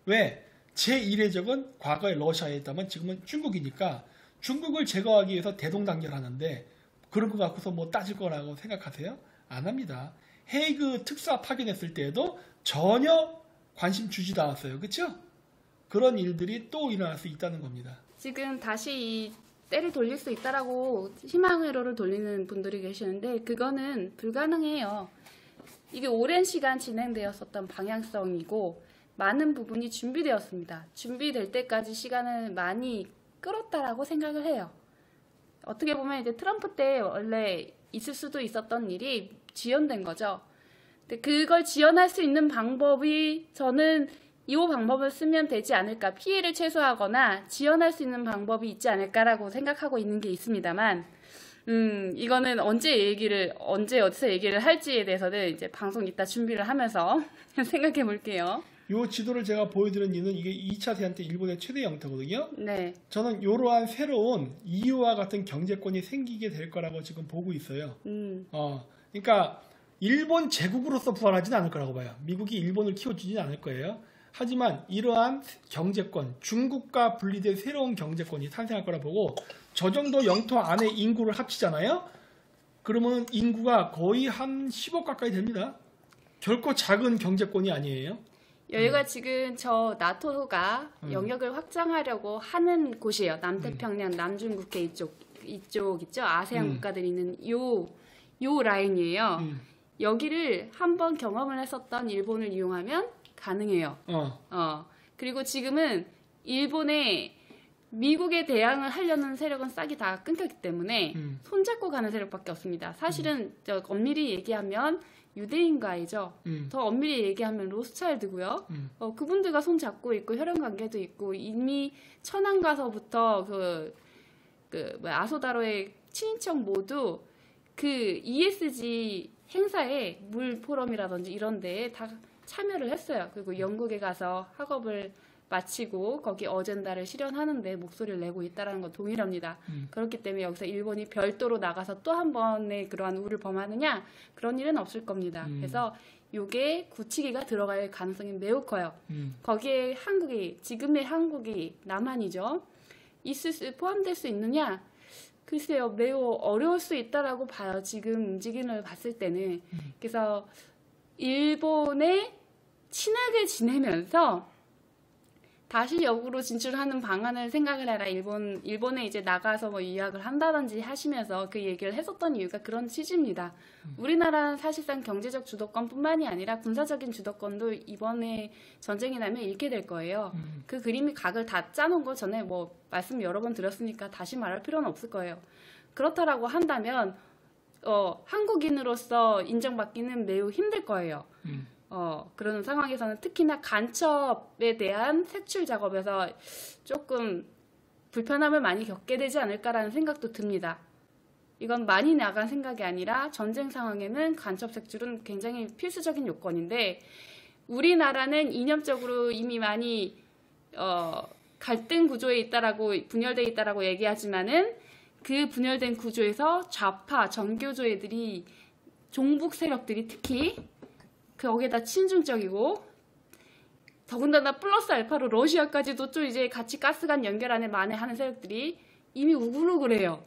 왜? 제1의 적은 과거에 러시아에 있다면 지금은 중국이니까 중국을 제거하기 위해서 대동단결하는데 그런 거 갖고서 뭐 따질 거라고 생각하세요? 안 합니다. 헤이그 특사 파견했을 때에도 전혀 관심 주지도 않았어요. 그렇죠? 그런 일들이 또 일어날 수 있다는 겁니다. 지금 다시 이 때를 돌릴 수 있다라고 희망회로를 돌리는 분들이 계시는데 그거는 불가능해요. 이게 오랜 시간 진행되었었던 방향성이고 많은 부분이 준비되었습니다. 준비될 때까지 시간을 많이 끌었다라고 생각을 해요. 어떻게 보면 이제 트럼프 때 원래 있을 수도 있었던 일이 지연된 거죠. 근데 그걸 지연할 수 있는 방법이 저는 이 방법을 쓰면 되지 않을까, 피해를 최소화하거나 지연할 수 있는 방법이 있지 않을까라고 생각하고 있는 게 있습니다만, 이거는 어디서 얘기를 할지에 대해서는 이제 방송 이따 준비를 하면서 생각해 볼게요. 이 지도를 제가 보여드린 이유는 이게 2차 대전 때 일본의 최대 영토거든요. 네. 저는 이러한 새로운 EU와 같은 경제권이 생기게 될 거라고 지금 보고 있어요. 그러니까 일본 제국으로서 부활하지는 않을 거라고 봐요. 미국이 일본을 키워주지는 않을 거예요. 하지만 이러한 경제권, 중국과 분리된 새로운 경제권이 탄생할 거라 보고 저 정도 영토 안에 인구를 합치잖아요. 그러면 인구가 거의 한 10억 가까이 됩니다. 결코 작은 경제권이 아니에요. 여기가 지금 저 나토가 영역을 확장하려고 하는 곳이에요. 남태평양, 남중국해 이쪽 있죠? 아세안 국가들이 있는 요 라인이에요. 여기를 한번 경험을 했었던 일본을 이용하면 가능해요. 그리고 지금은 일본의 미국에 대항을 하려는 세력은 싹이 다 끊겼기 때문에 손잡고 가는 세력밖에 없습니다. 사실은 엄밀히 얘기하면 유대인과이죠. 더 엄밀히 얘기하면 로스차일드고요. 그분들과 손잡고 있고 혈연 관계도 있고 이미 천안 가서부터 아소다로의 친인척 모두 그 ESG 행사에 물 포럼이라든지 이런 데에 다 참여를 했어요. 그리고 영국에 가서 학업을 마치고 거기 어젠다를 실현하는데 목소리를 내고 있다는 건 동일합니다. 그렇기 때문에 여기서 일본이 별도로 나가서 또 한 번의 그러한 우를 범하느냐? 그런 일은 없을 겁니다. 그래서 이게 굳히기가 들어갈 가능성이 매우 커요. 거기에 지금의 한국이 남한이죠. 포함될 수 있느냐? 글쎄요, 매우 어려울 수 있다라고 봐요. 지금 움직임을 봤을 때는. 그래서 일본에 친하게 지내면서 다시 역으로 진출하는 방안을 생각을 해라. 일본에 이제 나가서 뭐 유학을 한다든지 하시면서 그 얘기를 했었던 이유가 그런 취지입니다. 우리나라는 사실상 경제적 주도권뿐만이 아니라 군사적인 주도권도 이번에 전쟁이 나면 잃게 될 거예요. 그 그림이 각을 다 짜놓은 거 전에 뭐 말씀 여러 번 드렸으니까 다시 말할 필요는 없을 거예요. 그렇다라고 한다면 한국인으로서 인정받기는 매우 힘들 거예요. 그런 상황에서는 특히나 간첩에 대한 색출 작업에서 조금 불편함을 많이 겪게 되지 않을까라는 생각도 듭니다. 이건 많이 나간 생각이 아니라 전쟁 상황에는 간첩 색출은 굉장히 필수적인 요건인데 우리나라는 이념적으로 이미 많이 갈등 구조에 있다라고 분열되어 있다라고 얘기하지만은 그 분열된 구조에서 좌파 정교조애들이 종북 세력들이 특히 거기에다 친중적이고 더군다나 플러스 알파로 러시아까지도 좀 이제 같이 가스관 연결 안에 만회하는 세력들이 이미 우글우글해요.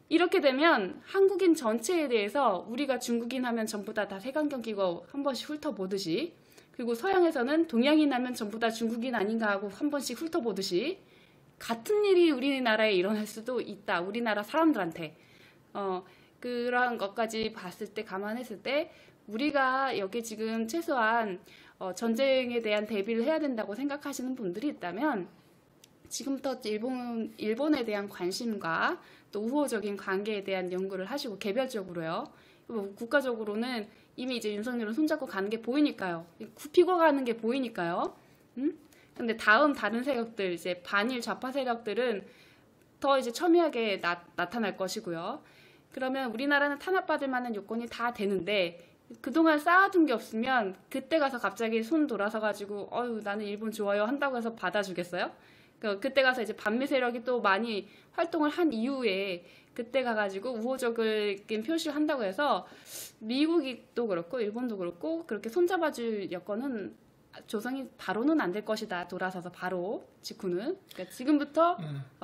이렇게 되면 한국인 전체에 대해서 우리가 중국인 하면 전부 다 색안경 끼고 한 번씩 훑어보듯이 그리고 서양에서는 동양인 하면 전부 다 중국인 아닌가 하고 한 번씩 훑어보듯이 같은 일이 우리나라에 일어날 수도 있다. 우리나라 사람들한테. 그러한 것까지 봤을 때 감안했을 때 우리가 여기 지금 최소한 전쟁에 대한 대비를 해야 된다고 생각하시는 분들이 있다면 지금부터 일본에 대한 관심과 또 우호적인 관계에 대한 연구를 하시고 개별적으로요. 뭐 국가적으로는 이미 이제 윤석열은 손잡고 가는 게 보이니까요. 굽히고 가는 게 보이니까요. 근데 다른 세력들, 이제 반일 좌파 세력들은 더 이제 첨예하게 나타날 것이고요. 그러면 우리나라는 탄압받을 만한 요건이 다 되는데 그동안 쌓아둔 게 없으면 그때 가서 갑자기 손 돌아서 가지고 나는 일본 좋아요 한다고 해서 받아주겠어요? 그때 가서 이제 반미 세력이 또 많이 활동을 한 이후에 그때 가가지고 우호적인 표시를 한다고 해서 미국이 또 그렇고 일본도 그렇고 그렇게 손잡아줄 여건은 조성이 바로는 안 될 것이다. 돌아서서 바로 직후는. 그러니까 지금부터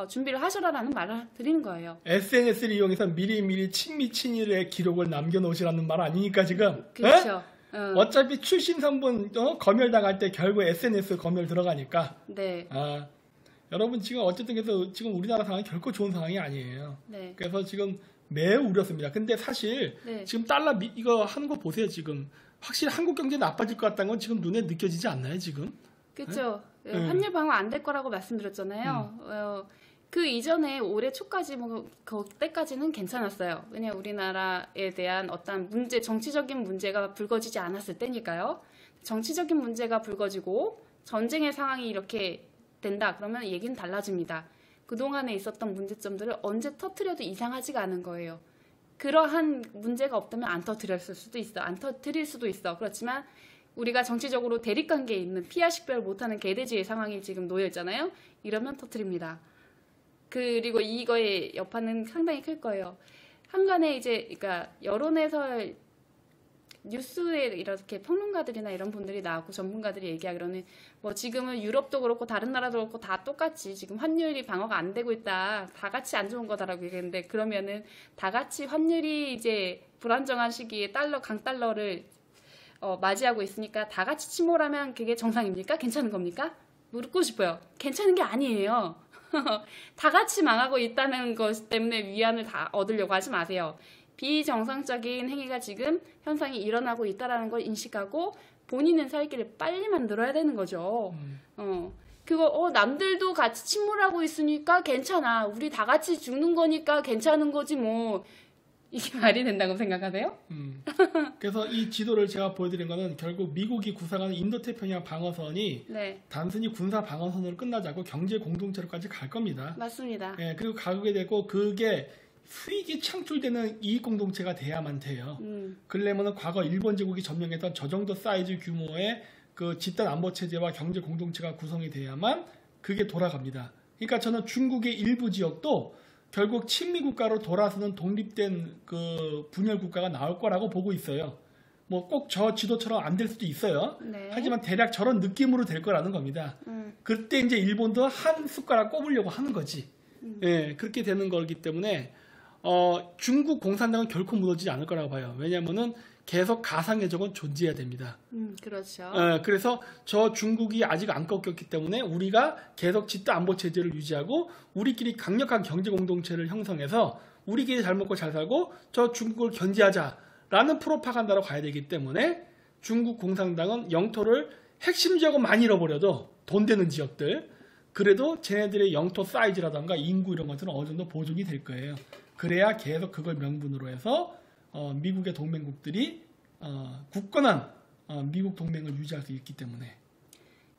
준비를 하셔라라는 말을 드리는 거예요. SNS를 이용해서 미리미리 친미 친일의 기록을 남겨놓으시라는 말 아니니까 지금. 그렇죠. 어차피 출신 성분 검열당할 때 결국 SNS 검열 들어가니까. 네. 여러분 지금 어쨌든 그래서 지금 우리나라 상황이 결코 좋은 상황이 아니에요. 네. 그래서 지금 매우 우렸습니다. 근데 사실 네. 지금 달러 이거 하는 거 보세요. 지금 확실히 한국 경제 나빠질 것 같다는 건 지금 눈에 느껴지지 않나요 지금? 그렇죠. 환율 방어 안 될 거라고 말씀드렸잖아요. 그 이전에 올해 초까지 그때까지는 괜찮았어요. 왜냐 우리나라에 대한 어떤 문제, 정치적인 문제가 불거지지 않았을 때니까요. 정치적인 문제가 불거지고 전쟁의 상황이 이렇게 된다. 그러면 얘기는 달라집니다. 그동안에 있었던 문제점들을 언제 터트려도 이상하지가 않은 거예요. 그러한 문제가 없다면 안 터뜨렸을 수도 있어. 안 터뜨릴 수도 있어. 그렇지만 우리가 정치적으로 대립관계에 있는 피하 식별 못하는 개돼지의 상황이 지금 놓여 있잖아요. 이러면 터뜨립니다. 그리고 이거의 여파는 상당히 클 거예요. 한간에 이제 그러니까 여론에서 뉴스에 이렇게 평론가들이나 이런 분들이 나오고 전문가들이 얘기하기로는 뭐 지금은 유럽도 그렇고 다른 나라도 그렇고 다 똑같이 지금 환율이 방어가 안 되고 있다. 다 같이 안 좋은 거다라고 얘기했는데 그러면은 다 같이 환율이 이제 불안정한 시기에 강달러를 맞이하고 있으니까 다 같이 침몰하면 그게 정상입니까? 괜찮은 겁니까? 묻고 싶어요. 괜찮은 게 아니에요. 다 같이 망하고 있다는 것 때문에 위안을 다 얻으려고 하지 마세요. 비정상적인 행위가 지금 현상이 일어나고 있다는 걸 인식하고 본인은 살 길을 빨리 만들어야 되는 거죠. 그거 남들도 같이 침몰하고 있으니까 괜찮아. 우리 다 같이 죽는 거니까 괜찮은 거지 뭐. 이게 말이 된다고 생각하세요? 그래서 이 지도를 제가 보여드린 거는 결국 미국이 구상하는 인도태평양 방어선이 네. 단순히 군사 방어선으로 끝나지 않고 경제 공동체로까지 갈 겁니다. 맞습니다. 예, 그리고 가게 되고 그게 수익이 창출되는 이익 공동체가 돼야만 돼요. 그러려면 과거 일본 제국이 점령했던 저 정도 사이즈 규모의 그 집단 안보 체제와 경제 공동체가 구성이 돼야만 그게 돌아갑니다. 그러니까 저는 중국의 일부 지역도 결국 친미 국가로 돌아서는 독립된 그 분열 국가가 나올 거라고 보고 있어요. 뭐 꼭 저 지도처럼 안 될 수도 있어요. 네. 하지만 대략 저런 느낌으로 될 거라는 겁니다. 그때 이제 일본도 한 숟가락 꼽으려고 하는 거지. 예, 그렇게 되는 거기 때문에 중국 공산당은 결코 무너지지 않을 거라고 봐요. 왜냐하면은 계속 가상의 적은 존재해야 됩니다. 그렇죠. 그래서 저 중국이 아직 안 꺾였기 때문에 우리가 계속 집단 안보 체제를 유지하고 우리끼리 강력한 경제 공동체를 형성해서 우리끼리 잘 먹고 잘 살고 저 중국을 견제하자라는 프로파간다로 가야 되기 때문에 중국 공산당은 영토를 핵심 지역은 많이 잃어버려도 돈 되는 지역들 그래도 쟤네들의 영토 사이즈라던가 인구 이런 것들은 어느 정도 보존이 될 거예요. 그래야 계속 그걸 명분으로 해서 미국의 동맹국들이 굳건한 미국 동맹을 유지할 수 있기 때문에.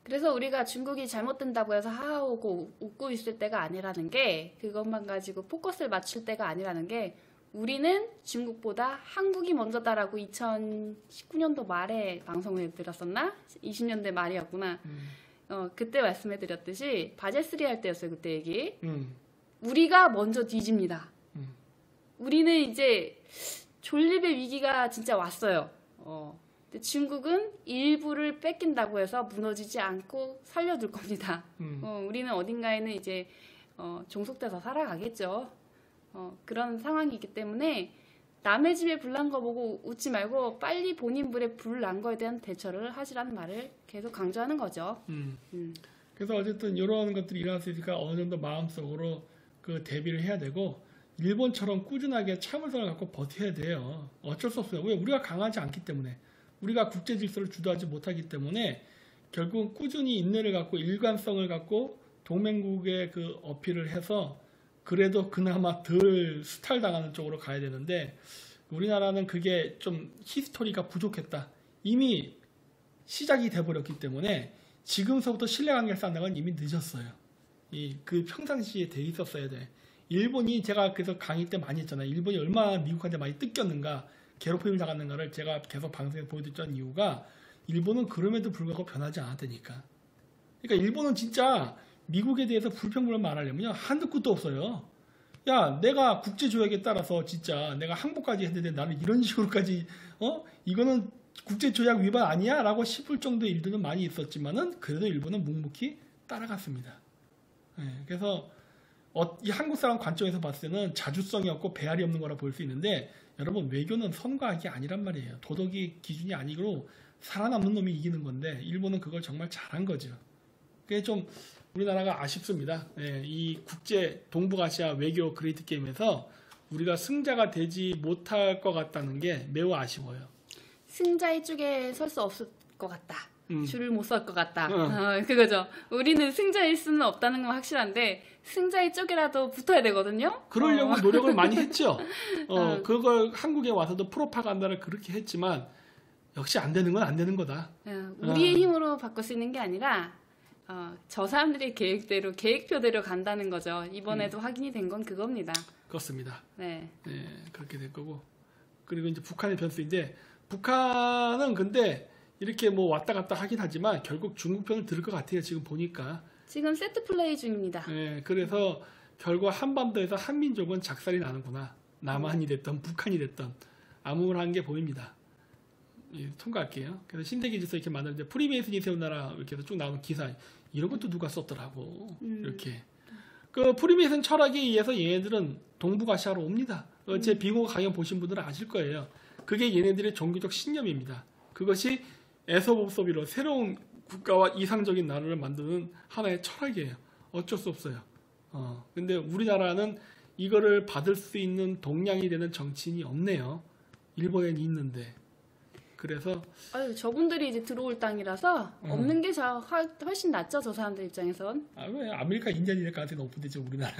그래서 우리가 중국이 잘못된다고 해서 하하오고 웃고 있을 때가 아니라는 게 그것만 가지고 포커스를 맞출 때가 아니라는 게 우리는 중국보다 한국이 먼저다라고 2019년도 말에 방송을 들었었나? 20년대 말이었구나. 그때 말씀해드렸듯이 바젤3 할 때였어요. 그때 얘기. 우리가 먼저 뒤집니다. 우리는 이제 존립의 위기가 진짜 왔어요. 근데 중국은 일부를 뺏긴다고 해서 무너지지 않고 살려둘 겁니다. 우리는 어딘가에는 이제 종속돼서 살아가겠죠. 그런 상황이기 때문에 남의 집에 불 난 거 보고 웃지 말고 빨리 본인 불에 불 난 거에 대한 대처를 하시라는 말을 계속 강조하는 거죠. 그래서 어쨌든 이런 것들이 일어날 수 있으니까 어느 정도 마음속으로 그 대비를 해야 되고 일본처럼 꾸준하게 참을성을 갖고 버텨야 돼요. 어쩔 수 없어요. 왜? 우리가 강하지 않기 때문에. 우리가 국제 질서를 주도하지 못하기 때문에 결국 꾸준히 인내를 갖고 일관성을 갖고 동맹국의 그 어필을 해서 그래도 그나마 덜 수탈당하는 쪽으로 가야 되는데 우리나라는 그게 좀 히스토리가 부족했다. 이미 시작이 돼버렸기 때문에 지금서부터 신뢰관계를 쌓는 건 이미 늦었어요. 그 평상시에 돼 있었어야 돼. 일본이 제가 그래서 강의 때 많이 했잖아요. 일본이 얼마나 미국한테 많이 뜯겼는가, 괴롭힘을 당했는가를 제가 계속 방송에 보여드렸던 이유가 일본은 그럼에도 불구하고 변하지 않았다니까. 그러니까 일본은 진짜 미국에 대해서 불평불만 말하려면요 한두 끝도 없어요. 야, 내가 국제조약에 따라서 진짜 내가 항복까지 했는데 나는 이런 식으로까지 이거는 국제조약 위반 아니야? 라고 싶을 정도의 일들은 많이 있었지만은 그래도 일본은 묵묵히 따라갔습니다. 그래서 이 한국 사람 관점에서 봤을 때는 자주성이 없고 배알이 없는 거라 볼 수 있는데 여러분 외교는 선과 악이 아니란 말이에요. 도덕이 기준이 아니고 살아남는 놈이 이기는 건데 일본은 그걸 정말 잘한 거죠. 그게 좀 우리나라가 아쉽습니다. 이 국제 동북아시아 외교 그레이트 게임에서 우리가 승자가 되지 못할 것 같다는 게 매우 아쉬워요. 승자의 쪽에 설 수 없을 것 같다. 줄을 못 설 것 같다. 그거죠. 우리는 승자일 수는 없다는 건 확실한데 승자의 쪽이라도 붙어야 되거든요. 그러려고 노력을 많이 했죠. 그걸 한국에 와서도 프로파간다를 그렇게 했지만 역시 안 되는 건 안 되는 거다. 우리의 힘으로 바꿀 수 있는 게 아니라 저 사람들의 계획대로 계획표대로 간다는 거죠. 이번에도 확인이 된 건 그겁니다. 그렇습니다. 네, 그렇게 될 거고. 그리고 이제 북한의 변수인데 북한은 근데 이렇게 뭐 왔다 갔다 하긴 하지만 결국 중국 편을 들을 것 같아요. 지금 보니까. 지금 세트 플레이 중입니다. 그래서 결국 한반도에서 한민족은 작살이 나는구나. 남한이 됐던 북한이 됐던 암울한 게 보입니다. 통과할게요. 그래서 신세계지서 이렇게 만드는데 프리메이슨이 세운 나라 이렇게 해서 쭉 나오는 기사 이런 것도 누가 썼더라고. 이렇게. 그 프리메이슨 철학에 의해서 얘네들은 동북아시아로 옵니다. 제 비공호 강연 보신 분들은 아실 거예요. 그게 얘네들의 종교적 신념입니다. 그것이 에서복서비로 새로운 국가와 이상적인 나라를 만드는 하나의 철학이에요. 어쩔 수 없어요. 근데 우리나라는 이거를 받을 수 있는 동량이 되는 정치인이 없네요. 일본엔 있는데. 그래서 저분들이 이제 들어올 땅이라서 없는 게 훨씬 낫죠. 저 사람들 입장에선. 왜 아메리카 인디언일 가능성이 높은데죠 우리나라.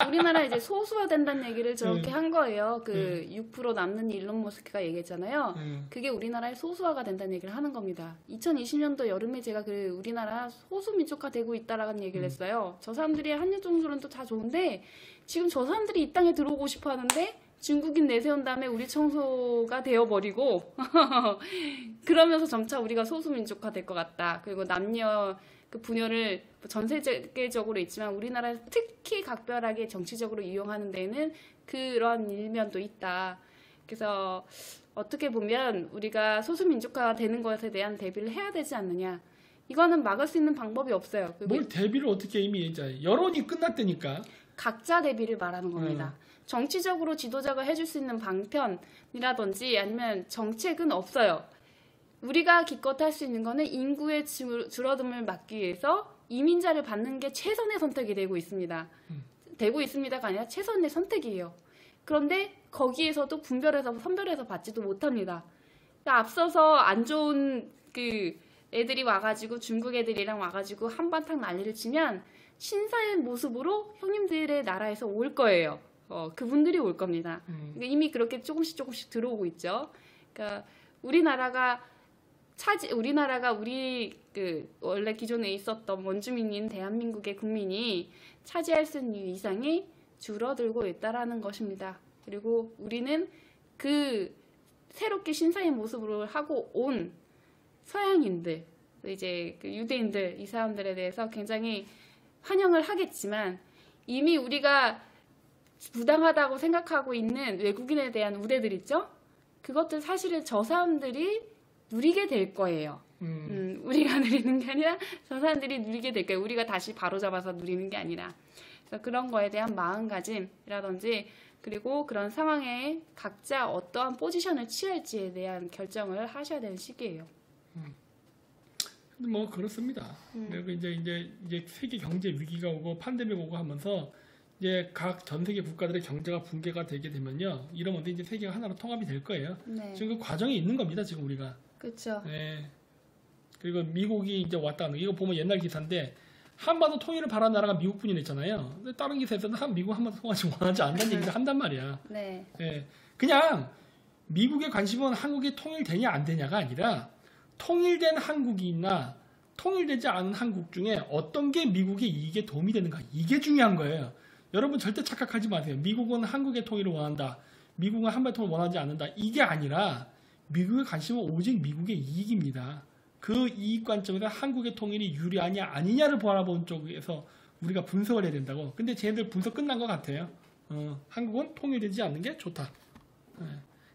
우리나라 이제 소수화된다는 얘기를 저렇게 한 거예요. 6% 남는 일론 머스크가 얘기했잖아요. 그게 우리나라의 소수화가 된다는 얘기를 하는 겁니다. 2020년도 여름에 제가 우리나라 소수민족화 되고 있다라는 얘기를 했어요. 저 사람들이 한일 정도는 또 다 좋은데 지금 저 사람들이 이 땅에 들어오고 싶어 하는데 중국인 내세운 다음에 우리 청소가 되어버리고 그러면서 점차 우리가 소수민족화 될 것 같다. 그리고 남녀 그 분열을 전 세계적으로 있지만 우리나라 특히 각별하게 정치적으로 이용하는 데는 그런 일면도 있다. 그래서 어떻게 보면 우리가 소수민족화 되는 것에 대한 대비를 해야 되지 않느냐. 이거는 막을 수 있는 방법이 없어요. 뭘 대비를 어떻게 이미 이제 여론이 끝났다니까. 각자 대비를 말하는 겁니다. 정치적으로 지도자가 해줄 수 있는 방편이라든지 아니면 정책은 없어요. 우리가 기껏 할 수 있는 거는 인구의 줄어듦을 막기 위해서 이민자를 받는 게 최선의 선택이 되고 있습니다. 되고 있습니다가 아니라 최선의 선택이에요. 그런데 거기에서도 선별해서 받지도 못합니다. 그러니까 앞서서 안 좋은 애들이 와가지고 중국 애들이랑 와가지고 한바탕 난리를 치면 신사의 모습으로 형님들의 나라에서 올 거예요. 그분들이 올 겁니다. 그러니까 이미 그렇게 조금씩 들어오고 있죠. 그러니까 우리나라가 우리 원래 기존에 있었던 원주민인 대한민국의 국민이 차지할 수 있는 이상이 줄어들고 있다라는 것입니다. 그리고 우리는 새롭게 신사의 모습으로 하고 온 서양인들, 이제 유대인들, 이 사람들에 대해서 굉장히 환영을 하겠지만 이미 우리가 부당하다고 생각하고 있는 외국인에 대한 우대들 있죠? 그것들 사실은 저 사람들이 누리게 될 거예요. 우리가 누리는 게 아니라 저 사람들이 누리게 될 거예요. 우리가 다시 바로잡아서 누리는 게 아니라. 그래서 그런 거에 대한 마음가짐이라든지 그리고 그런 상황에 각자 어떠한 포지션을 취할지에 대한 결정을 하셔야 되는 시기예요. 뭐 그렇습니다. 그리고 이제 세계 경제 위기가 오고 팬데믹 오고 하면서 이제 각 전 세계 국가들의 경제가 붕괴가 되게 되면요, 이러면 이제 세계가 하나로 통합이 될 거예요. 네. 지금 그 과정이 있는 겁니다, 지금 우리가. 그렇죠. 네. 그리고 미국이 이제 왔다 가는 거. 이거 보면 옛날 기사인데 한반도 통일을 바라는 나라가 미국뿐이 있잖아요. 근데 다른 기사에서는 미국 한반도 통일을 원하지 않는다는 얘기를 한단 말이야. 네. 네. 그냥 미국의 관심은 한국이 통일되냐 안 되냐가 아니라 통일된 한국이나 통일되지 않은 한국 중에 어떤 게 미국의 이익에 도움이 되는가, 이게 중요한 거예요. 여러분 절대 착각하지 마세요. 미국은 한국의 통일을 원한다, 미국은 한반도 통일을 원하지 않는다, 이게 아니라 미국의 관심은 오직 미국의 이익입니다. 그 이익 관점에서 한국의 통일이 유리하냐 아니냐를 바라보는 쪽에서 우리가 분석을 해야 된다고. 근데 쟤네들 분석 끝난 것 같아요. 한국은 통일되지 않는 게 좋다.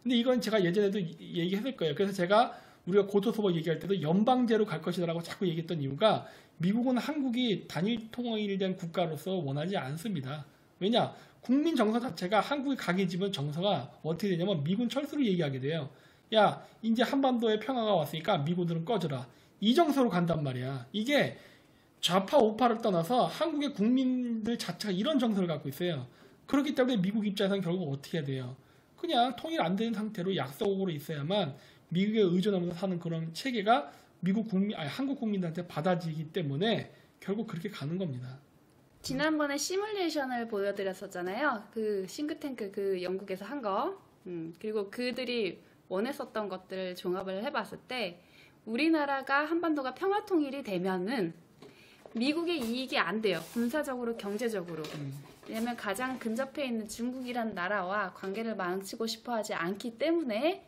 근데 이건 제가 예전에도 얘기했을 거예요. 그래서 제가 우리가 고토소보 얘기할 때도 연방제로 갈 것이라고 자꾸 얘기했던 이유가, 미국은 한국이 단일 통일된 국가로서 원하지 않습니다. 왜냐? 국민 정서 자체가, 한국이 가게 집은 정서가 어떻게 되냐면 미군 철수를 얘기하게 돼요. 야, 이제 한반도에 평화가 왔으니까 미군들은 꺼져라, 이 정서로 간단 말이야. 이게 좌파 우파를 떠나서 한국의 국민들 자체가 이런 정서를 갖고 있어요. 그렇기 때문에 미국 입장에서는 결국 어떻게 해야 돼요? 그냥 통일 안 되는 상태로 약속으로 있어야만 미국에 의존하면서 사는 그런 체계가 한국 국민들한테 받아지기 때문에 결국 그렇게 가는 겁니다. 지난번에 시뮬레이션을 보여드렸었잖아요. 그 싱크탱크 그 영국에서 한 거. 그리고 그들이 원했었던 것들을 종합을 해봤을 때 우리나라가 한반도가 평화 통일이 되면은 미국의 이익이 안 돼요. 군사적으로, 경제적으로. 왜냐면 가장 근접해 있는 중국이란 나라와 관계를 망치고 싶어하지 않기 때문에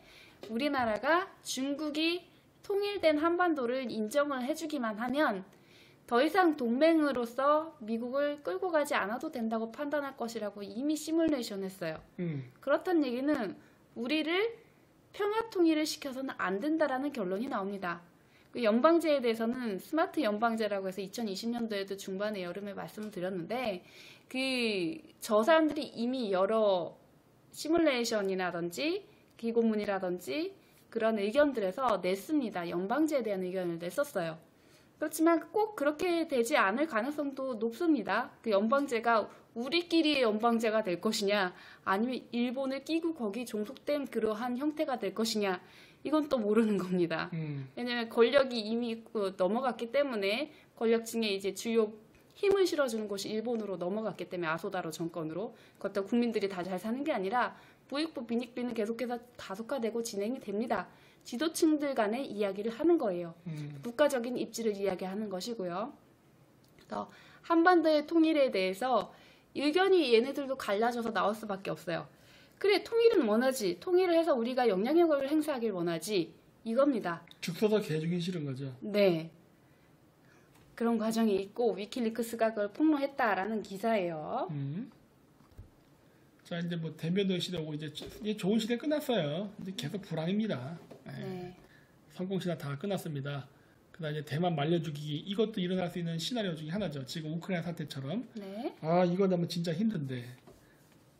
우리나라가 중국이 통일된 한반도를 인정을 해주기만 하면 더 이상 동맹으로서 미국을 끌고 가지 않아도 된다고 판단할 것이라고 이미 시뮬레이션 했어요. 그렇다는 얘기는 우리를 평화 통일을 시켜서는 안 된다라는 결론이 나옵니다. 그 연방제에 대해서는 스마트 연방제라고 해서 2020년도에도 중반에 여름에 말씀을 드렸는데, 저 사람들이 이미 여러 시뮬레이션이라든지 기고문이라든지 그런 의견들에서 냈습니다. 연방제에 대한 의견을 냈었어요. 그렇지만 꼭 그렇게 되지 않을 가능성도 높습니다. 그 연방제가 우리끼리의 연방제가 될 것이냐, 아니면 일본을 끼고 거기 종속된 그러한 형태가 될 것이냐, 이건 또 모르는 겁니다. 왜냐하면 권력이 이미 넘어갔기 때문에, 권력층에 이제 주요 힘을 실어주는 곳이 일본으로 넘어갔기 때문에, 아소다로 정권으로. 그것도 국민들이 다 잘 사는 게 아니라 부익부 빈익빈은 계속해서 가속화되고 진행이 됩니다. 지도층들 간의 이야기를 하는 거예요. 국가적인 입지를 이야기하는 것이고요. 그래서 한반도의 통일에 대해서 의견이 얘네들도 갈라져서 나올 수밖에 없어요. 그래, 통일은 원하지. 통일을 해서 우리가 영향력을 행사하길 원하지. 이겁니다. 죽 서서 개죽이 싫은 거죠. 네. 그런 과정이 있고 위키리크스가 그걸 폭로했다라는 기사예요. 자, 이제 뭐 대면도 시대 오고 이제 좋은 시대 끝났어요. 이제 계속 불황입니다. 네. 성공시대 다 끝났습니다. 그다음 이제 대만 말려 죽이기, 이것도 일어날 수 있는 시나리오 중에 하나죠. 지금 우크라이나 사태처럼. 네. 아, 이거 하면 진짜 힘든데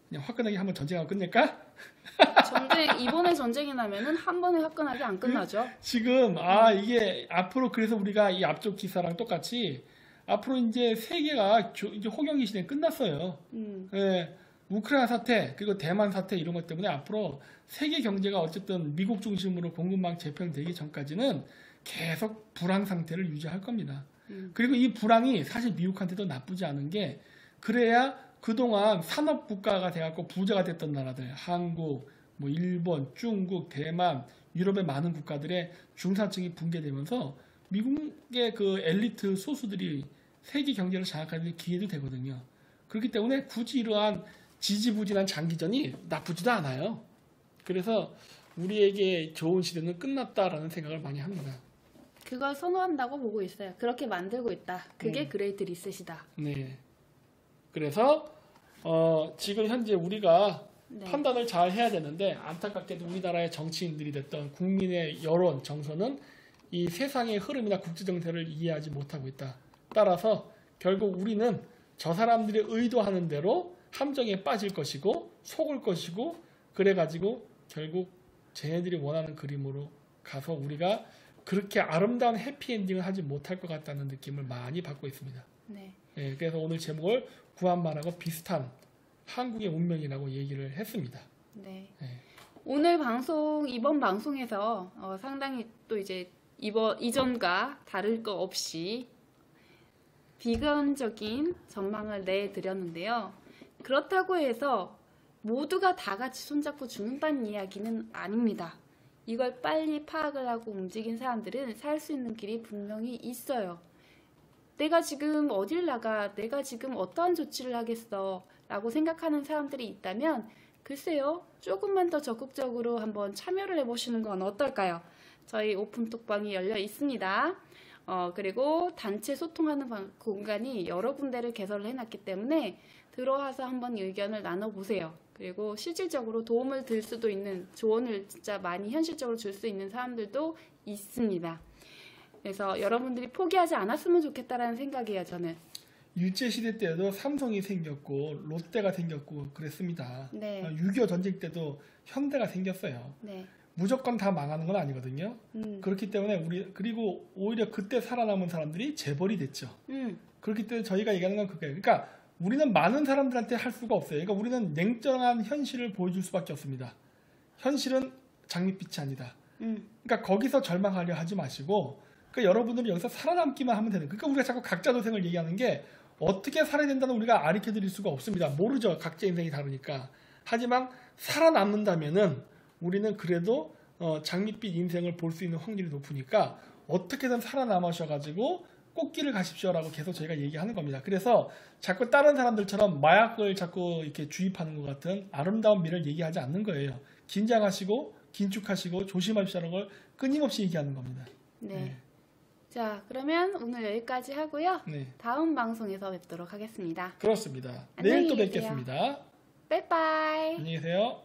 그냥 화끈하게 한번 전쟁하고 끝낼까? 이번에 전쟁이 나면은 한 번에 화끈하게 안 끝나죠. 지금 이게 앞으로, 그래서 우리가 이 앞쪽 기사랑 똑같이 앞으로 이제 세계가 이제 호경기 시대 끝났어요. 예, 우크라이나 사태 그리고 대만 사태 이런 것 때문에 앞으로 세계 경제가 어쨌든 미국 중심으로 공급망 재편되기 전까지는 계속 불황 상태를 유지할 겁니다. 그리고 이 불황이 사실 미국한테도 나쁘지 않은 게, 그래야 그동안 산업 국가가 돼갖고 부자가 됐던 나라들, 한국, 뭐 일본, 중국, 대만, 유럽의 많은 국가들의 중산층이 붕괴되면서 미국의 그 엘리트 소수들이 세계 경제를 장악하는 기회도 되거든요. 그렇기 때문에 굳이 이러한 지지부진한 장기전이 나쁘지도 않아요. 그래서 우리에게 좋은 시대는 끝났다라는 생각을 많이 합니다. 그걸 선호한다고 보고 있어요. 그렇게 만들고 있다. 그게 그레이트 리셋이다. 네. 그래서 지금 현재 우리가 판단을 잘 해야 되는데, 안타깝게도 우리나라의 정치인들이 됐던 국민의 여론 정서는 이 세상의 흐름이나 국제 정세를 이해하지 못하고 있다. 따라서 결국 우리는 저 사람들이 의도하는 대로 함정에 빠질 것이고 속을 것이고, 그래가지고 결국 쟤네들이 원하는 그림으로 가서 우리가 그렇게 아름다운 해피엔딩을 하지 못할 것 같다는 느낌을 많이 받고 있습니다. 네. 예, 그래서 오늘 제목을 구한말하고 비슷한 한국의 운명이라고 얘기를 했습니다. 네. 예. 오늘 이번 방송에서 상당히 또 이제 이전과 다를 거 없이 비관적인 전망을 내드렸는데요. 그렇다고 해서 모두가 다 같이 손잡고 죽는다는 이야기는 아닙니다. 이걸 빨리 파악을 하고 움직인 사람들은 살 수 있는 길이 분명히 있어요. 내가 지금 어딜 나가, 내가 지금 어떠한 조치를 하겠어 라고 생각하는 사람들이 있다면 글쎄요, 조금만 더 적극적으로 한번 참여를 해보시는 건 어떨까요? 저희 오픈톡방이 열려 있습니다. 그리고 단체 소통하는 공간이 여러 군데를 개설을 해놨기 때문에 들어와서 한번 의견을 나눠보세요. 그리고 실질적으로 도움을 들 수도 있는, 조언을 진짜 많이 현실적으로 줄 수 있는 사람들도 있습니다. 그래서 여러분들이 포기하지 않았으면 좋겠다라는 생각이에요, 저는. 일제시대 때도 삼성이 생겼고 롯데가 생겼고 그랬습니다. 네. 6.25 전쟁 때도 현대가 생겼어요. 네. 무조건 다 망하는 건 아니거든요. 그렇기 때문에 그리고 오히려 그때 살아남은 사람들이 재벌이 됐죠. 그렇기 때문에 저희가 얘기하는 건 그거예요. 그러니까 우리는 많은 사람들한테 할 수가 없어요. 그러니까 우리는 냉정한 현실을 보여줄 수밖에 없습니다. 현실은 장밋빛이 아니다. 그러니까 거기서 절망하려 하지 마시고, 그러니까 여러분들은 여기서 살아남기만 하면 되는. 그러니까 우리가 자꾸 각자 도생을 얘기하는 게 어떻게 살아야 된다는 우리가 가르쳐 드릴 수가 없습니다. 모르죠. 각자 인생이 다르니까. 하지만 살아남는다면은 우리는 그래도 장밋빛 인생을 볼 수 있는 확률이 높으니까 어떻게든 살아남으셔가지고 꽃길을 가십시오라고 계속 저희가 얘기하는 겁니다. 그래서 자꾸 다른 사람들처럼 마약을 자꾸 이렇게 주입하는 것 같은 아름다운 미래를 얘기하지 않는 거예요. 긴장하시고 긴축하시고 조심하시라는 걸 끊임없이 얘기하는 겁니다. 네. 네. 자, 그러면 오늘 여기까지 하고요. 네. 다음 방송에서 뵙도록 하겠습니다. 그렇습니다. 안녕히 내일 또 계세요. 뵙겠습니다. 빠이빠이. 안녕히 계세요.